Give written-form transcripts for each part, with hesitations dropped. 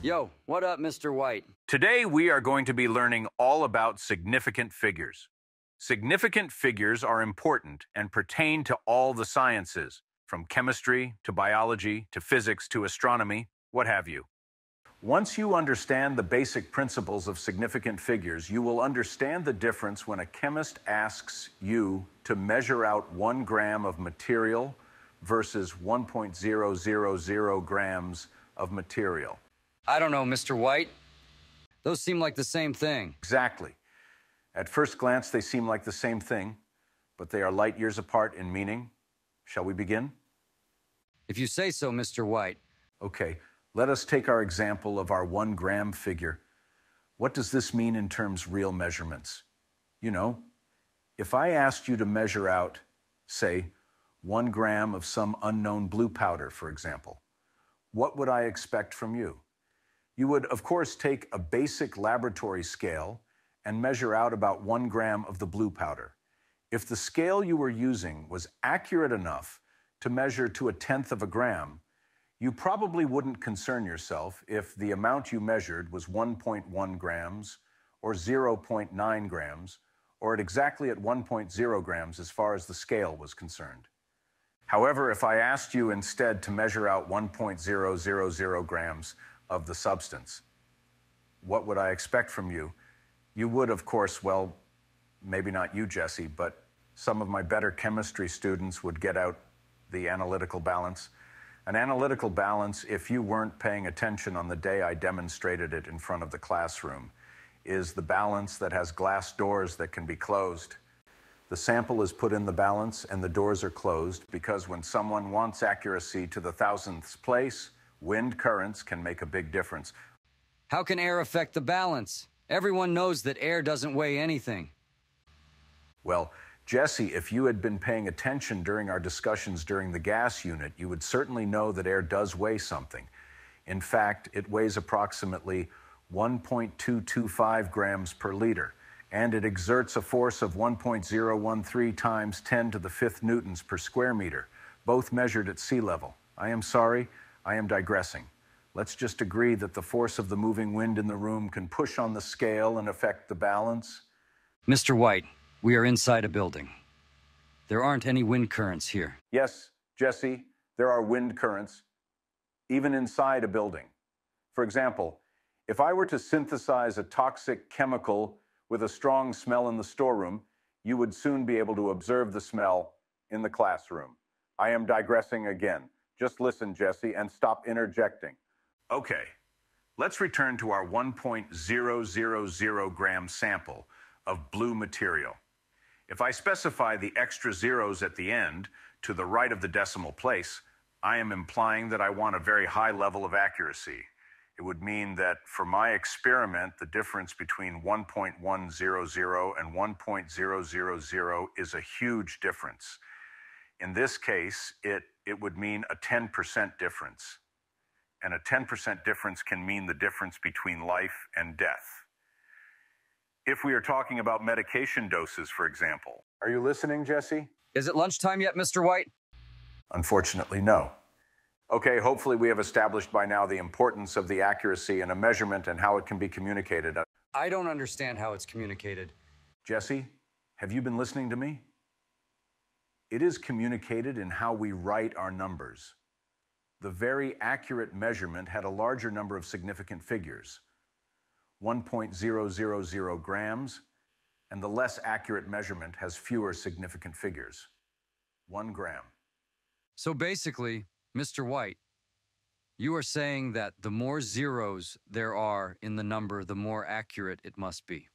Yo, what up, Mr. White? Today we are going to be learning all about significant figures. Significant figures are important and pertain to all the sciences, from chemistry to biology to physics to astronomy, what have you. Once you understand the basic principles of significant figures, you will understand the difference when a chemist asks you to measure out 1 gram of material versus 1.000 grams of material. I don't know, Mr. White. Those seem like the same thing. Exactly. At first glance, they seem like the same thing, but they are light years apart in meaning. Shall we begin? If you say so, Mr. White. Okay, let us take our example of our 1 gram figure. What does this mean in terms of real measurements? You know, if I asked you to measure out, say, 1 gram of some unknown blue powder, for example, what would I expect from you? You would, of course, take a basic laboratory scale and measure out about 1 gram of the blue powder. If the scale you were using was accurate enough to measure to 1/10 of a gram, you probably wouldn't concern yourself if the amount you measured was 1.1 grams or 0.9 grams or exactly at 1.0 grams as far as the scale was concerned. However, if I asked you instead to measure out 1.000 grams of the substance, what would I expect from you? You would, of course, well, maybe not you, Jesse, but some of my better chemistry students would get out the analytical balance. An analytical balance, if you weren't paying attention on the day I demonstrated it in front of the classroom, is the balance that has glass doors that can be closed. The sample is put in the balance and the doors are closed because when someone wants accuracy to the thousandth place, wind currents can make a big difference. How can air affect the balance? Everyone knows that air doesn't weigh anything. Well, Jesse, if you had been paying attention during our discussions during the gas unit, you would certainly know that air does weigh something. In fact, it weighs approximately 1.225 grams per liter, and it exerts a force of 1.013 times 10 to the 5th newtons per square meter, both measured at sea level. I am sorry, I am digressing. Let's just agree that the force of the moving wind in the room can push on the scale and affect the balance. Mr. White, we are inside a building. There aren't any wind currents here. Yes, Jesse, there are wind currents, even inside a building. For example, if I were to synthesize a toxic chemical with a strong smell in the storeroom, you would soon be able to observe the smell in the classroom. I am digressing again. Just listen, Jesse, and stop interjecting. Okay, let's return to our 1.000 gram sample of blue material. If I specify the extra zeros at the end to the right of the decimal place, I am implying that I want a very high level of accuracy. It would mean that for my experiment, the difference between 1.100 and 1.000 is a huge difference. In this case, it would mean a 10% difference. And a 10% difference can mean the difference between life and death. If we are talking about medication doses, for example. Are you listening, Jesse? Is it lunchtime yet, Mr. White? Unfortunately, no. Okay, hopefully we have established by now the importance of the accuracy in a measurement and how it can be communicated. I don't understand how it's communicated. Jesse, have you been listening to me? It is communicated in how we write our numbers. The very accurate measurement had a larger number of significant figures, 1.000 grams, and the less accurate measurement has fewer significant figures, 1 gram. So basically, Mr. White, you are saying that the more zeros there are in the number, the more accurate it must be.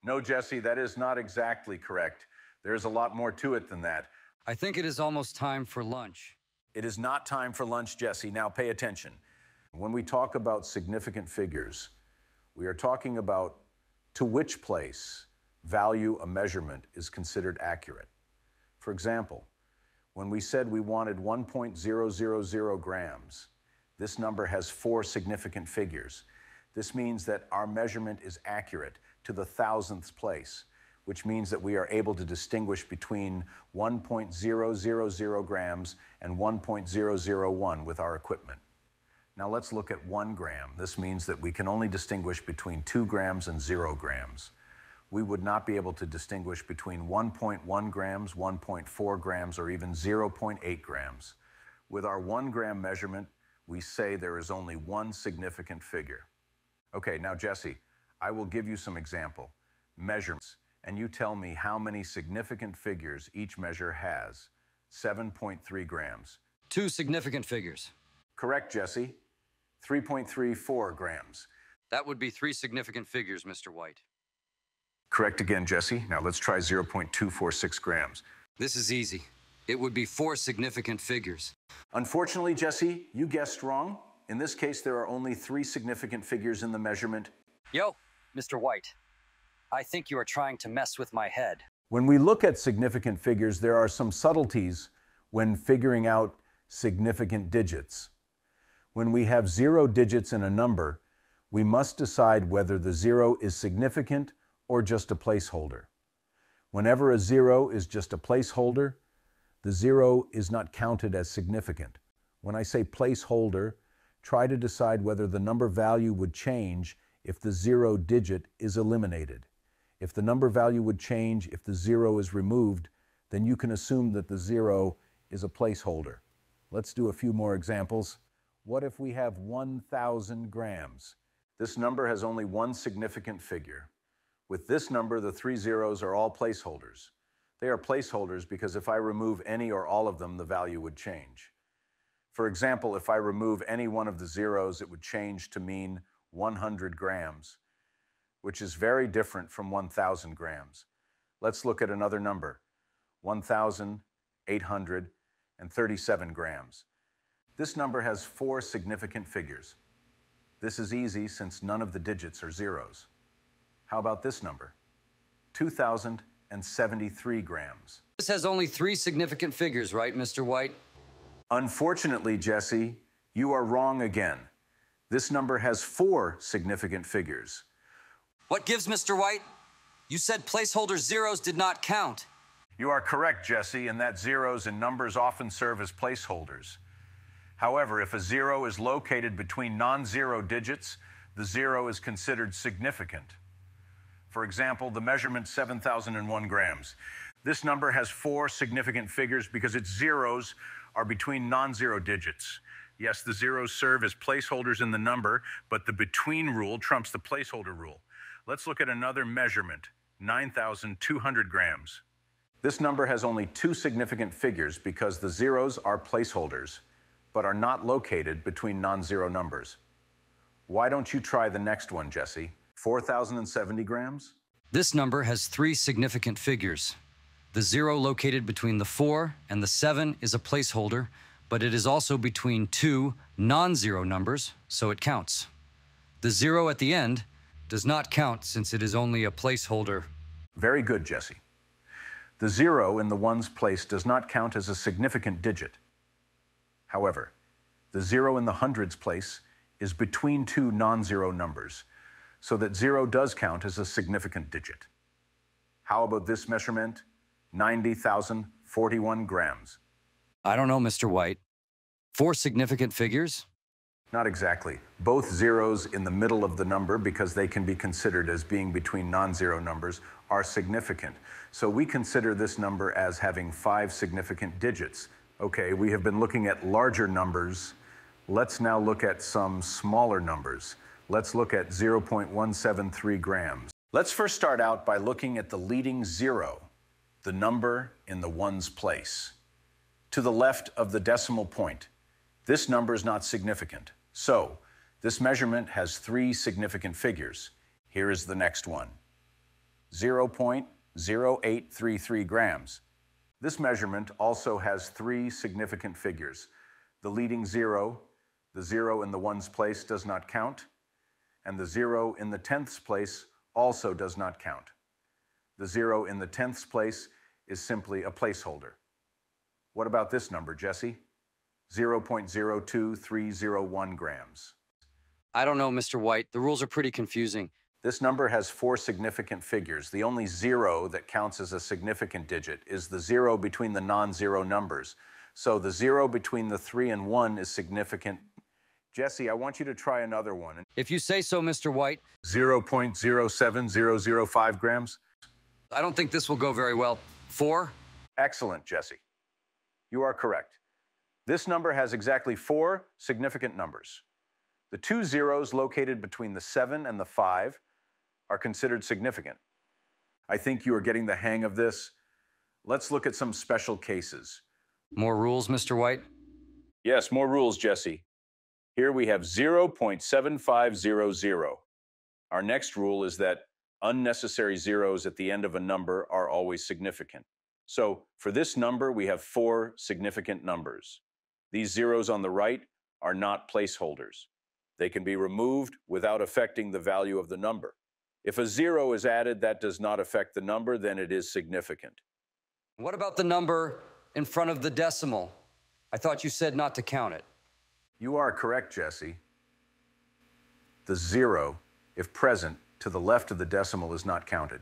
No, Jesse, that is not exactly correct. There's a lot more to it than that. I think it is almost time for lunch. It is not time for lunch, Jesse. Now pay attention. When we talk about significant figures, we are talking about to which place value a measurement is considered accurate. For example, when we said we wanted 1.000 grams, this number has 4 significant figures. This means that our measurement is accurate to the thousandth place, which means that we are able to distinguish between 1.000 grams and 1.001 with our equipment. Now let's look at 1 gram. This means that we can only distinguish between 2 grams and 0 grams. We would not be able to distinguish between 1.1 grams, 1.4 grams, or even 0.8 grams. With our 1 gram measurement, we say there is only one significant figure. Okay, now Jesse, I will give you some example measurements, and you tell me how many significant figures each measure has. 7.3 grams. 2 significant figures. Correct, Jesse. 3.34 grams. That would be 3 significant figures, Mr. White. Correct again, Jesse. Now let's try 0.246 grams. This is easy. It would be 4 significant figures. Unfortunately, Jesse, you guessed wrong. In this case, there are only 3 significant figures in the measurement. Yo, Mr. White. I think you are trying to mess with my head. When we look at significant figures, there are some subtleties when figuring out significant digits. When we have 0 digits in a number, we must decide whether the 0 is significant or just a placeholder. Whenever a 0 is just a placeholder, the 0 is not counted as significant. When I say placeholder, try to decide whether the number value would change if the 0 digit is eliminated. If the number value would change if the 0 is removed, then you can assume that the 0 is a placeholder. Let's do a few more examples. What if we have 1,000 grams? This number has only one significant figure. With this number, the 3 zeros are all placeholders. They are placeholders because if I remove any or all of them, the value would change. For example, if I remove any one of the zeros, it would change to mean 100 grams, which is very different from 1,000 grams. Let's look at another number, 1,837 grams. This number has 4 significant figures. This is easy since none of the digits are zeros. How about this number? 2,073 grams. This has only 3 significant figures, right, Mr. White? Unfortunately, Jesse, you are wrong again. This number has 4 significant figures. What gives, Mr. White? You said placeholder zeros did not count. You are correct, Jesse, in that zeros and numbers often serve as placeholders. However, if a 0 is located between non-zero digits, the 0 is considered significant. For example, the measurement 7,001 grams. This number has 4 significant figures because its zeros are between non-zero digits. Yes, the zeros serve as placeholders in the number, but the between rule trumps the placeholder rule. Let's look at another measurement, 9,200 grams. This number has only 2 significant figures because the zeros are placeholders, but are not located between non-zero numbers. Why don't you try the next one, Jesse? 4,070 grams? This number has 3 significant figures. The 0 located between the 4 and the 7 is a placeholder, but it is also between 2 non-zero numbers, so it counts. The 0 at the end does not count since it is only a placeholder. Very good, Jesse. The 0 in the ones place does not count as a significant digit. However, the 0 in the hundreds place is between 2 non-zero numbers, so that 0 does count as a significant digit. How about this measurement? 90,041 grams. I don't know, Mr. White. 4 significant figures? Not exactly. Both zeros in the middle of the number, because they can be considered as being between non-zero numbers, are significant. So we consider this number as having 5 significant digits. Okay, we have been looking at larger numbers. Let's now look at some smaller numbers. Let's look at 0.173 grams. Let's first start out by looking at the leading 0, the number in the ones place. To the left of the decimal point, this number is not significant. So, this measurement has 3 significant figures. Here is the next one, 0.0833 grams. This measurement also has 3 significant figures. The leading 0, the 0 in the ones place does not count, and the 0 in the tenths place also does not count. The 0 in the tenths place is simply a placeholder. What about this number, Jesse? 0.02301 grams. I don't know, Mr. White. The rules are pretty confusing. This number has 4 significant figures. The only 0 that counts as a significant digit is the 0 between the non-zero numbers. So the 0 between the 3 and 1 is significant, Jesse, I want you to try another one. If you say so, Mr. White. 0.07005 grams? I don't think this will go very well. 4? Excellent, Jesse. You are correct. This number has exactly 4 significant numbers. The 2 zeros located between the 7 and the 5 are considered significant. I think you are getting the hang of this. Let's look at some special cases. More rules, Mr. White? Yes, more rules, Jesse. Here we have 0.7500. Our next rule is that unnecessary zeros at the end of a number are always significant. So for this number, we have 4 significant numbers. These zeros on the right are not placeholders. They can be removed without affecting the value of the number. If a 0 is added that does not affect the number, then it is significant. What about the number in front of the decimal? I thought you said not to count it. You are correct, Jesse. The 0, if present, to the left of the decimal is not counted.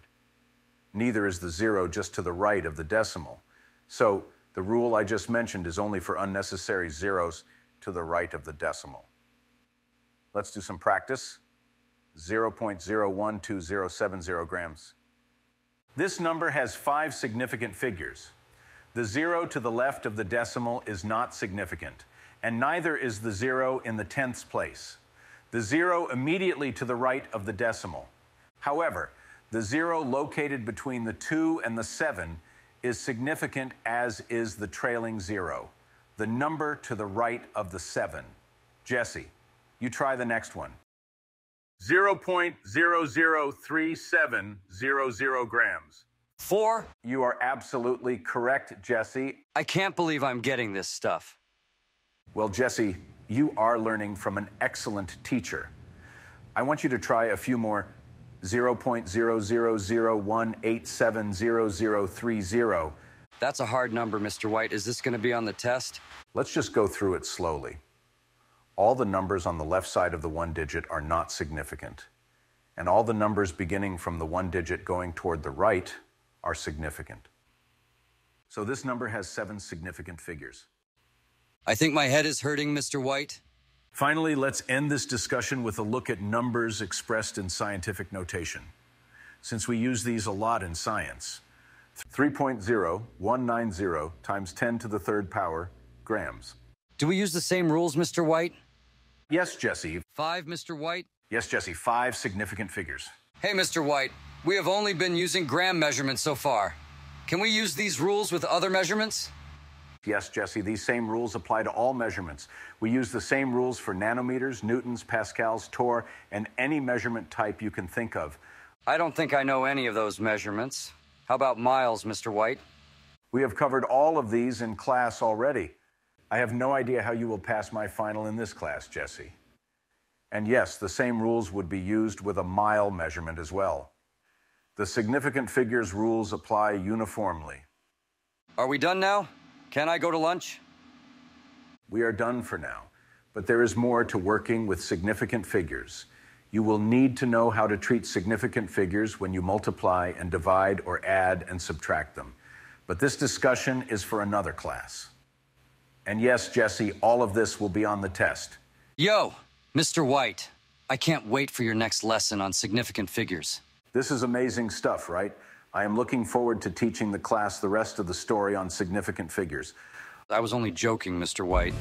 Neither is the 0 just to the right of the decimal. So the rule I just mentioned is only for unnecessary zeros to the right of the decimal. Let's do some practice. 0.012070 grams. This number has 5 significant figures. The 0 to the left of the decimal is not significant, and neither is the 0 in the tenths place. The 0 immediately to the right of the decimal. However, the 0 located between the 2 and the 7 is significant, as is the trailing 0, the number to the right of the 7. Jesse, you try the next one. 0.003700 grams. 4? You are absolutely correct, Jesse. I can't believe I'm getting this stuff. Well, Jesse, you are learning from an excellent teacher. I want you to try a few more. 0.0001870030. That's a hard number, Mr. White. Is this going to be on the test? Let's just go through it slowly. All the numbers on the left side of the 1 digit are not significant, and all the numbers beginning from the 1 digit going toward the right are significant. So this number has 7 significant figures. I think my head is hurting, Mr. White. Finally, let's end this discussion with a look at numbers expressed in scientific notation, since we use these a lot in science. 3.0190 times 10 to the third power grams. Do we use the same rules, Mr. White? Yes, Jesse. 5, Mr. White? Yes, Jesse, 5 significant figures. Hey, Mr. White, we have only been using gram measurements so far. Can we use these rules with other measurements? Yes, Jesse, these same rules apply to all measurements. We use the same rules for nanometers, newtons, pascals, torr, and any measurement type you can think of. I don't think I know any of those measurements. How about miles, Mr. White? We have covered all of these in class already. I have no idea how you will pass my final in this class, Jesse. And yes, the same rules would be used with a mile measurement as well. The significant figures rules apply uniformly. Are we done now? Can I go to lunch? We are done for now, but there is more to working with significant figures. You will need to know how to treat significant figures when you multiply and divide or add and subtract them. But this discussion is for another class. And yes, Jesse, all of this will be on the test. Yo, Mr. White, I can't wait for your next lesson on significant figures. This is amazing stuff, right? I am looking forward to teaching the class the rest of the story on significant figures. I was only joking, Mr. White.